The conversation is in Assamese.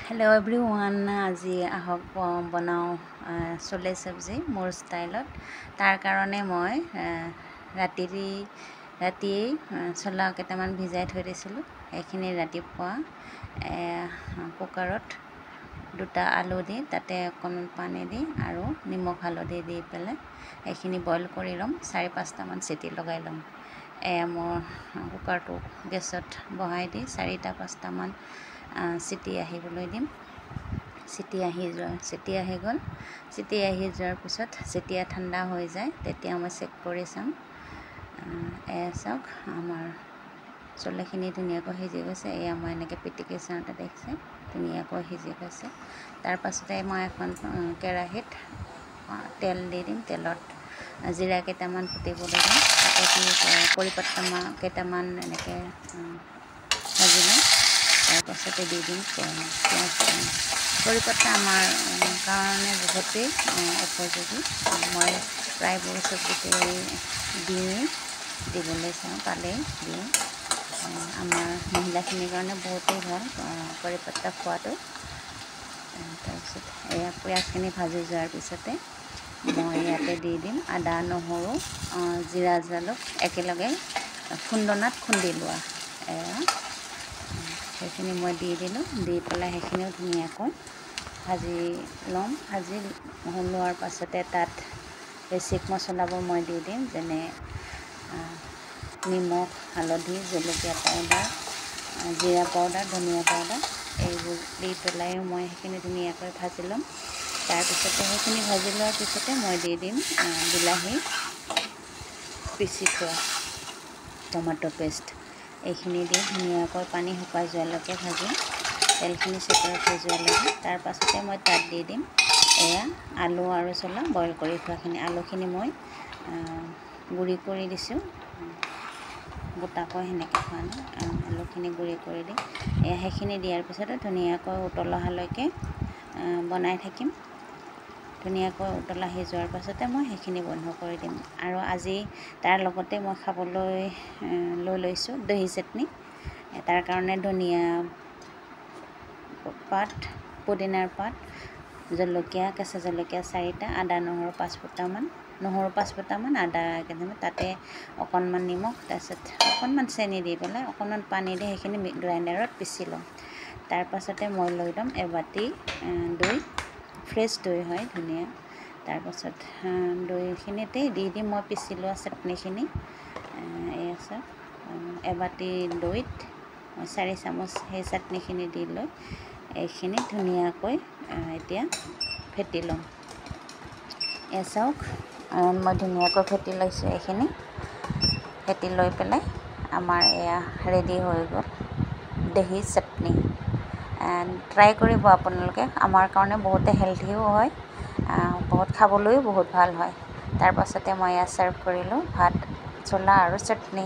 Hello everyone, আজি আহক বনাও চলে চব্জি মোৰ ষ্টাইলত। তাৰ কাৰণে মই ৰাতিয়ে চলা কেইটামান ভিজাই থৈ দিছিলোঁ। এইখিনি ৰাতিপুৱা কুকাৰত দুটা আলু দি তাতে অকণমান পানী দি আৰু নিমখ হালধি দি পেলাই এইখিনি বইল কৰি ল'ম। 4-5টামান চিটি লগাই ল'ম। মোৰ কুকাৰটো গেছত বহাই দি 4-5টামান চিটি আহিবলৈ দিম। চিটি আহি গ'ল। চিটি আহি যোৱাৰ পিছত যেতিয়া ঠাণ্ডা হৈ যায় তেতিয়া মই চেক কৰি চাম। চাওক আমাৰ চোলাখিনি ধুনীয়াকৈ সিজি গৈছে। এয়া মই এনেকৈ পিটিকি চাওঁতে দেখিছে ধুনীয়াকৈ সিজি গৈছে। তাৰ পাছতে মই এখন কেৰাহীত তেল দি দিম। তেলত জিৰা কেইটামান ফুটিবলৈ দিম। তাতে কৰিপত্তা কেইটামান এনেকৈ ভাজি ল'ম। তাৰপাছতে দি দিম পিঁয়াজ। কৰিপত্তা আমাৰ কাৰণে বহুতেই উপযোগী। মই প্ৰায়বোৰ চব্জিতে দিবলৈ চাওঁ, পালেই দিওঁ। আমাৰ মহিলাখিনিৰ কাৰণে বহুতেই ভাল কৰিপত্তা খোৱাটো। তাৰপিছত এয়া পিঁয়াজখিনি ভাজি যোৱাৰ পিছতে মই ইয়াতে দি দিম আদা, নহৰু, জিৰা, জালুক একেলগে খুন্দনাত খুন্দি লোৱা। সেইখিনি মই দি দিলোঁ। দি পেলাই সেইখিনিও ধুনীয়াকৈ ভাজি ল'ম। ভাজি লোৱাৰ পাছতে তাত বেছিক মছলাবোৰ মই দি দিম, যেনে নিমখ, হালধি, জলকীয়া পাউডাৰ, জিৰা পাউডাৰ, ধনিয়া পাউডাৰ এইবোৰ দি পেলাইও মই সেইখিনি ধুনীয়াকৈ ভাজি ল'ম। তাৰপিছতে সেইখিনি ভাজি লোৱাৰ পিছতে মই দি দিম বিলাহী পিচি থোৱা, টমাটো পেষ্ট এইখিনি দি ধুনীয়াকৈ পানী শুকাই যোৱালৈকে ভাজিম। তেলখিনি ছেপাৰেট হৈ যোৱালৈকে। তাৰ পাছতে মই তাত দি দিম এয়া আলু আৰু চলা বইল কৰি থোৱাখিনি। আলুখিনি মই গুড়ি কৰি দিছোঁ, গোটাকৈ সেনেকৈ খোৱা নাই। আলুখিনি গুড়ি কৰি দিম। সেইখিনি দিয়াৰ পিছতে ধুনীয়াকৈ উতল অহালৈকে বনাই থাকিম। ধুনীয়াকৈ উতল আহি যোৱাৰ পাছতে মই সেইখিনি বন্ধ কৰি দিম। আৰু আজি তাৰ লগতে মই খাবলৈ লৈ লৈছোঁ দহি চাটনি। তাৰ কাৰণে ধনিয়া পাত, পুদিনাৰ পাত, জলকীয়া, কেঁচা জলকীয়া 4টা, আদা, নহৰু 5 ফুটামান, আদা কেইটামান, তাতে অকণমান নিমখ, তাৰপিছত অকণমান চেনি দি পেলাই অকণমান পানী দি সেইখিনি গ্ৰাইণ্ডাৰত পিচি ল'ম। তাৰ পাছতে মই লৈ ল'ম এবাটি দৈ, ফ্ৰেছ দৈ হয়, ধুনীয়া। তাৰপাছত দৈখিনিতে দি দিম মই পিচি লোৱা চাটনিখিনি। এয়া চাওক এবাটি দৈত মই 4 চামুচ সেই চাটনিখিনি দি লৈ এইখিনি ধুনীয়াকৈ এতিয়া ফেটি ল'ম। চাওক মই ধুনীয়াকৈ ফেটি লৈছোঁ। এইখিনি ফেটি লৈ পেলাই আমাৰ এয়া ৰেডি হৈ গ'ল দহি চাটনি। ট্ৰাই কৰিব আপোনালোকে। আমাৰ কাৰণে বহুতে হেল্থিও হয়, বহুত খাবলৈও বহুত ভাল হয়। তাৰ পাছতে মই এয়া ছাৰ্ভ কৰিলোঁ ভাত, চোলা আৰু চাটনি।